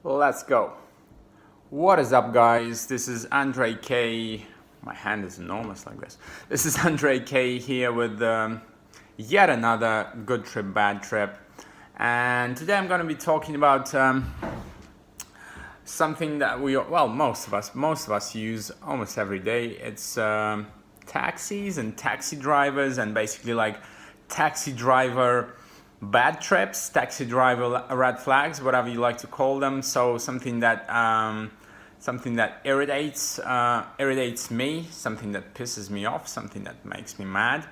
Let's go. What is up, guys? This is Andre K. My hand is enormous like this. This is Andre K here with yet another good trip, bad trip. And today I'm going to be talking about something that most of us use almost every day. It's taxis and taxi drivers, and basically like taxi driver bad trips, taxi driver red flags, whatever you like to call them. So something that irritates me, something that pisses me off, something that makes me mad.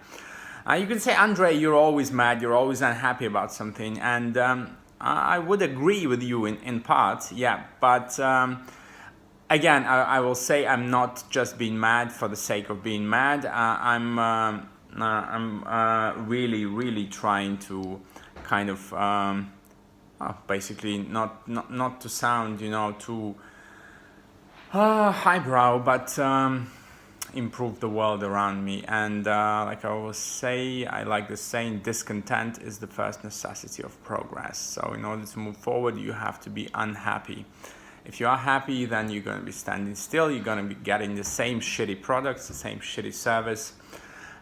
You can say, Andre, you're always mad, you're always unhappy about something, and I would agree with you in part, yeah. But again, I will say I'm not just being mad for the sake of being mad. I'm really trying to kind of basically not to sound too highbrow, but improve the world around me. And like I always say, I like the saying, discontent is the first necessity of progress. So in order to move forward, you have to be unhappy. If you are happy, then you're going to be standing still, you're going to be getting the same shitty products, the same shitty service.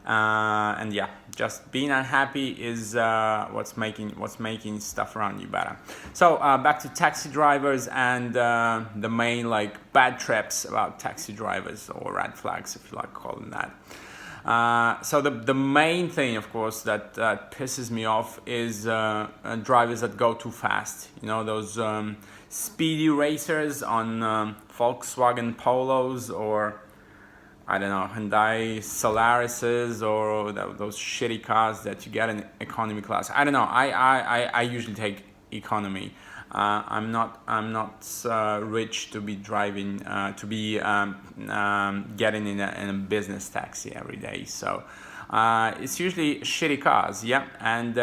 And yeah, just being unhappy is what's making stuff around you better. So back to taxi drivers and the main bad trips about taxi drivers, or red flags if you like calling that. So the main thing, of course, that pisses me off is drivers that go too fast. Those speedy racers on Volkswagen Polos, or I don't know, Hyundai Solarises, or those shitty cars that you get in economy class. I don't know. I usually take economy. I'm not rich to be driving getting in a business taxi every day. So it's usually shitty cars, yeah. And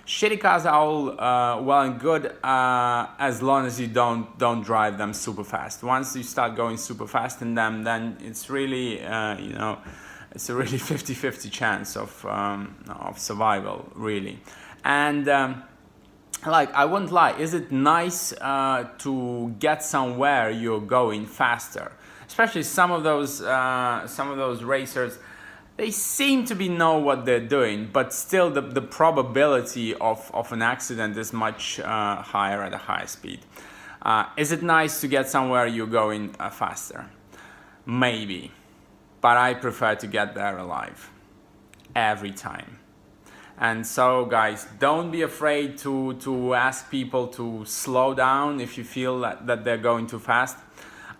shitty cars are all well and good as long as you don't drive them super fast. Once you start going super fast in them, then it's really it's a really 50-50 chance of survival, really. And I wouldn't lie, is it nice to get somewhere you're going faster? Especially some of those racers, they seem to know what they're doing, but still the probability of an accident is much higher at a higher speed. Is it nice to get somewhere you're going faster? Maybe, but I prefer to get there alive every time. And so, guys, don't be afraid to ask people to slow down if you feel that they're going too fast.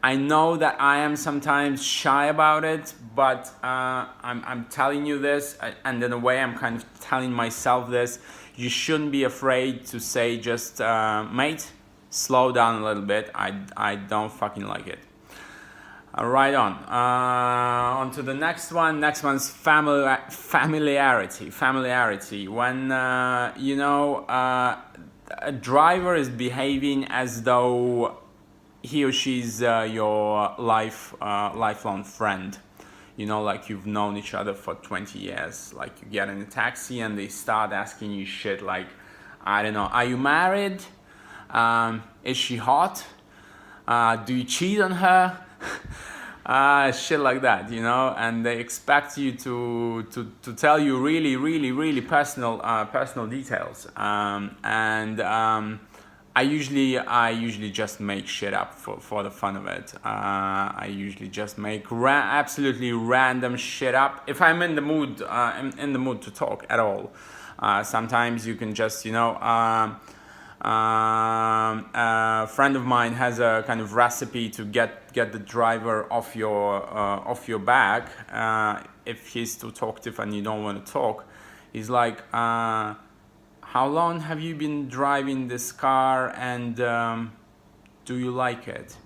I know that I am sometimes shy about it, but I'm telling you this, and in a way I'm kind of telling myself this. You shouldn't be afraid to say just, mate, slow down a little bit. I don't fucking like it. Right on to the next one. Next one's familiarity. When a driver is behaving as though he or she's your lifelong friend. Like you've known each other for 20 years. Like you get in a taxi and they start asking you shit like, I don't know, are you married? Is she hot? Do you cheat on her? Shit like that, and they expect you to tell you really personal details. I usually just make shit up for the fun of it. I usually just make absolutely random shit up if I'm in the mood to talk at all. Sometimes you can just a friend of mine has a kind of recipe to get the driver off your back if he's too talkative and you don't want to talk. He's like, how long have you been driving this car, and do you like it?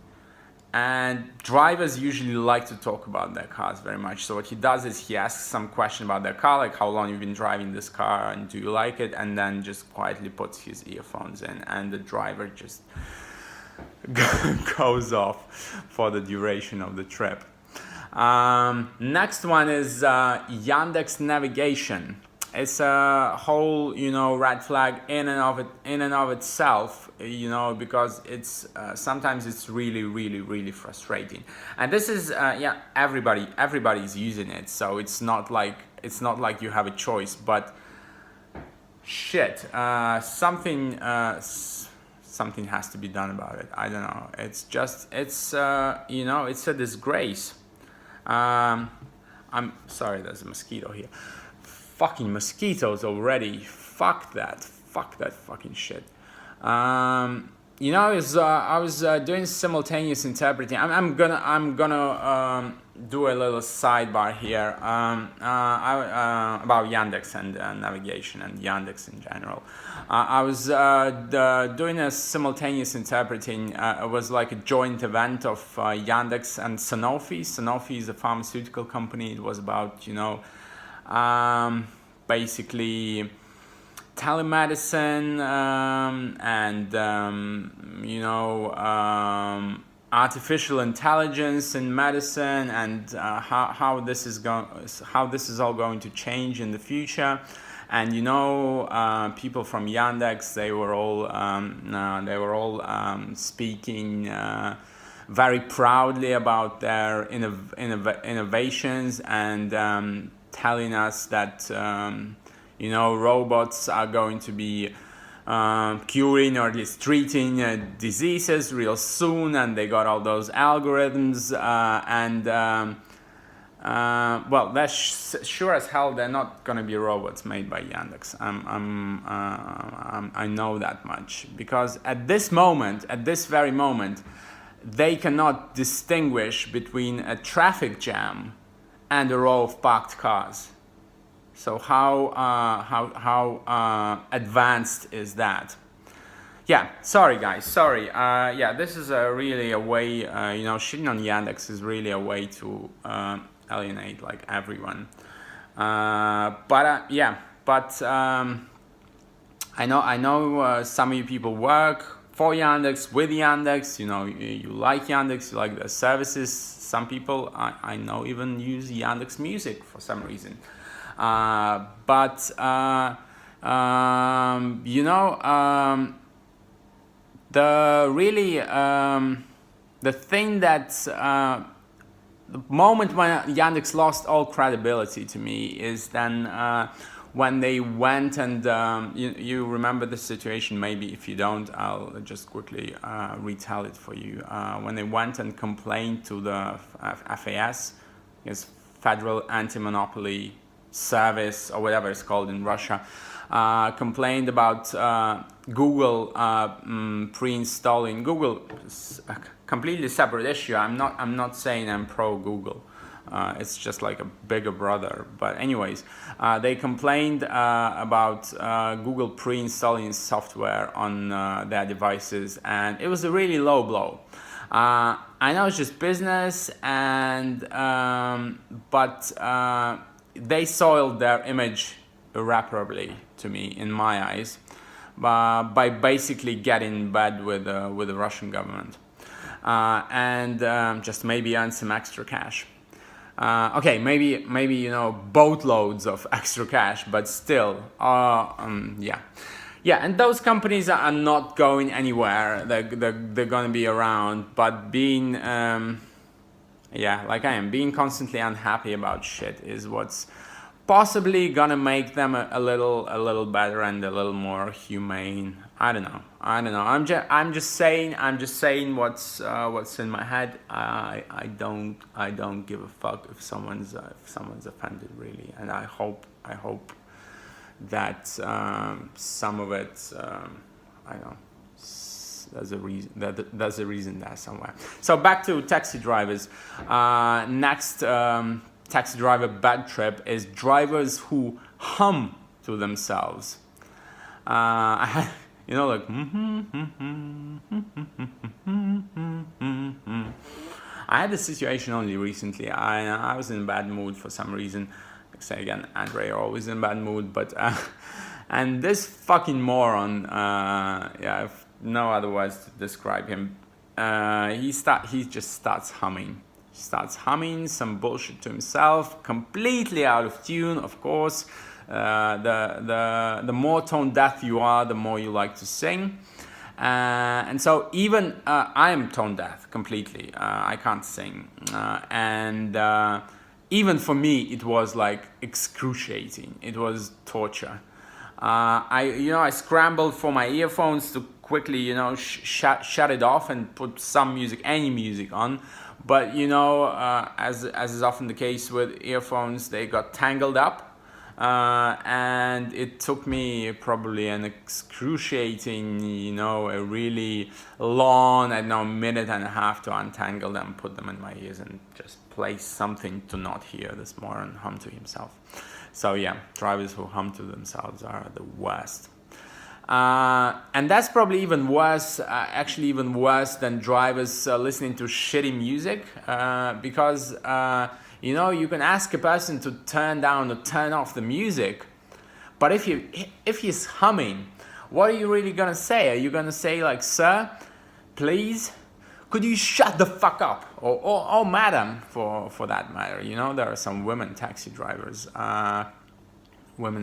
And drivers usually like to talk about their cars very much. So what he does is he asks some question about their car, like how long you've been driving this car and do you like it, and then just quietly puts his earphones in, and the driver just goes off for the duration of the trip. Next one is Yandex navigation. it's a whole, you know, red flag in and of itself, you know, because it's sometimes it's really frustrating. And this is yeah, everybody's using it, so it's not like you have a choice. But shit, something has to be done about it. I don't know. It's just, it's you know, it's a disgrace. I'm sorry, there's a mosquito here. Fucking mosquitoes already. Fuck that fucking shit. You know, I was doing simultaneous interpreting. I'm gonna do a little sidebar here about Yandex and navigation and Yandex in general. I was doing a simultaneous interpreting. It was like a joint event of Yandex and Sanofi. Sanofi is a pharmaceutical company. It was about, you know, basically telemedicine and you know, artificial intelligence in medicine, and how this is all going to change in the future. And you know, people from Yandex, they were all speaking very proudly about their innovations, and telling us that you know, robots are going to be curing or at least treating diseases real soon, and they got all those algorithms, well, that's sure as hell they're not going to be robots made by Yandex. I know that much, because at this very moment, they cannot distinguish between a traffic jam and a row of parked cars. So how advanced is that? Yeah, sorry guys, sorry. Yeah, this is really a way, you know, shitting on Yandex is really a way to alienate like everyone. Yeah, but I know some of you people work for Yandex, with Yandex. You know, you like Yandex, you like their services. Some people I know even use Yandex Music for some reason. But you know, the thing that the moment when Yandex lost all credibility to me is then when they went and you remember the situation. Maybe if you don't, I'll just quickly retell it for you. When they went and complained to the FAS, yes, Federal Anti-Monopoly Service, or whatever it's called in Russia, complained about Google pre-installing Google. A completely separate issue. I'm not saying I'm pro Google. It's just like a bigger brother. But anyways, they complained about Google pre-installing software on their devices, and it was a really low blow. I know it's just business, and but they soiled their image irreparably, to me, in my eyes, by basically getting in bed with the Russian government, and just maybe earn some extra cash. Okay, maybe you know, boatloads of extra cash, but still, yeah. And those companies are not going anywhere. They're going to be around, but being yeah, like I am, being constantly unhappy about shit is what's possibly gonna make them a little better and a little more humane. I don't know. I'm just saying what's in my head. I don't give a fuck if someone's offended, really, and I hope that some of it, I don't know, there's a reason there somewhere. So back to taxi drivers. Next taxi driver bad trip is drivers who hum to themselves. I had, you know, like I had this situation only recently. I was in a bad mood for some reason. Like say again, Andre, you're always in a bad mood, but and this fucking moron, yeah, I've no other words to describe him. He just starts humming. Starts humming some bullshit to himself, completely out of tune, of course. The more tone deaf you are, the more you like to sing. And so even I am tone deaf completely. I can't sing, and even for me it was like excruciating. It was torture. I scrambled for my earphones to quickly shut it off and put some music, any music on. But as is often the case with earphones, they got tangled up. And it took me probably an excruciating, a really long, I don't know, minute and a half to untangle them, put them in my ears, and just play something to not hear this moron hum to himself. So yeah, drivers who hum to themselves are the worst. And that's probably even worse, actually even worse than drivers listening to shitty music, because you can ask a person to turn down or turn off the music, but if he's humming, what are you really gonna say? Are you gonna say like, "Sir, please, could you shut the fuck up?" Or "Madam," for that matter. There are some women taxi drivers,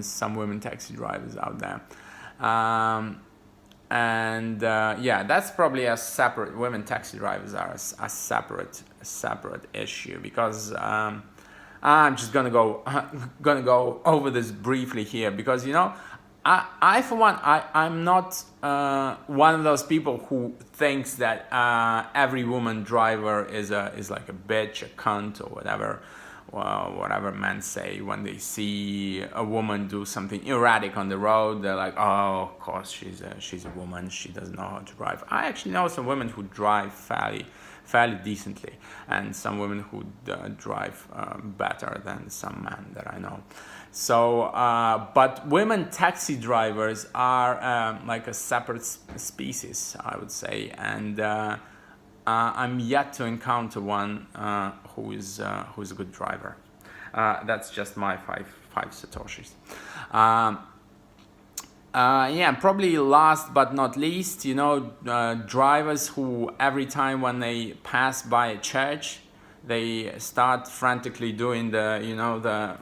some women taxi drivers out there. That's probably a separate. Women taxi drivers are a separate issue, because I'm just gonna go over this briefly here, because I for one, I'm not one of those people who thinks that every woman driver is like a bitch, a cunt, or whatever men say when they see a woman do something erratic on the road. They're like, "Oh, of course she's a woman. She doesn't know how to drive." I actually know some women who drive fairly decently, and some women who drive better than some men that I know. So, but women taxi drivers are like a separate species, I would say, and I'm yet to encounter one who is a good driver. That's just my five satoshis. Probably last but not least, drivers who every time when they pass by a church, they start frantically doing the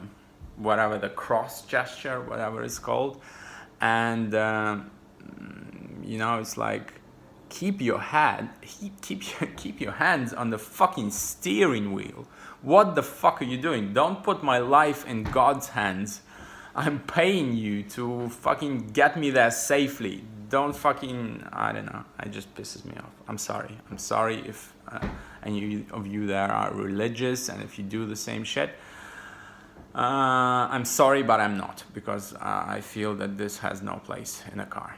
whatever, the cross gesture, whatever it's called, and it's like, keep your hands on the fucking steering wheel. What the fuck are you doing? Don't put my life in God's hands. I'm paying you to fucking get me there safely. Don't fucking, I don't know. It just pisses me off. I'm sorry if any of you there are religious, and if you do the same shit. I'm sorry, but I'm not, because I feel that this has no place in a car.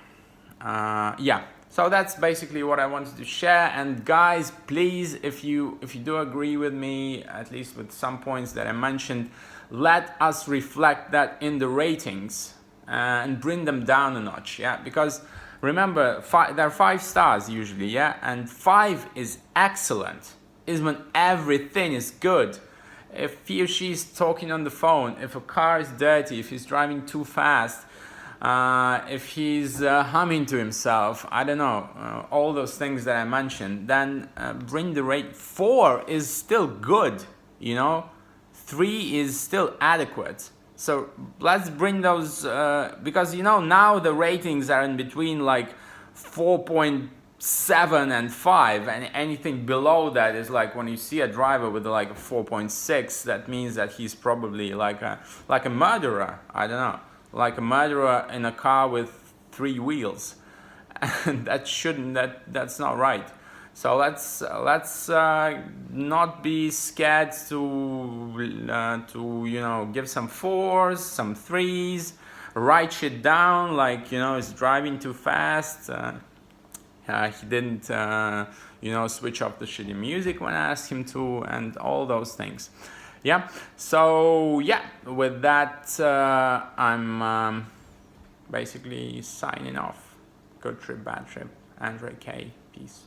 So that's basically what I wanted to share. And guys, please, if you do agree with me, at least with some points that I mentioned, let us reflect that in the ratings and bring them down a notch. Yeah, because remember, there are 5 stars usually. Yeah, and 5 is excellent. Is when everything is good. If he or she is talking on the phone, if a car is dirty, if he's driving too fast, if he's humming to himself, I don't know, all those things that I mentioned, then bring the rate. 4 is still good, 3 is still adequate. So let's bring those, because now the ratings are in between like 4.7 and 5, and anything below that is like, when you see a driver with like a 4.6, that means that he's probably like a murderer. I don't know. Like a murderer in a car with 3 wheels, and that's not right. So let's not be scared to give some 4s, some 3s, write shit down like he's driving too fast. He didn't switch off the shitty music when I asked him to, and all those things. Yeah, so with that, I'm basically signing off. Good trip, bad trip. Andre K. Peace.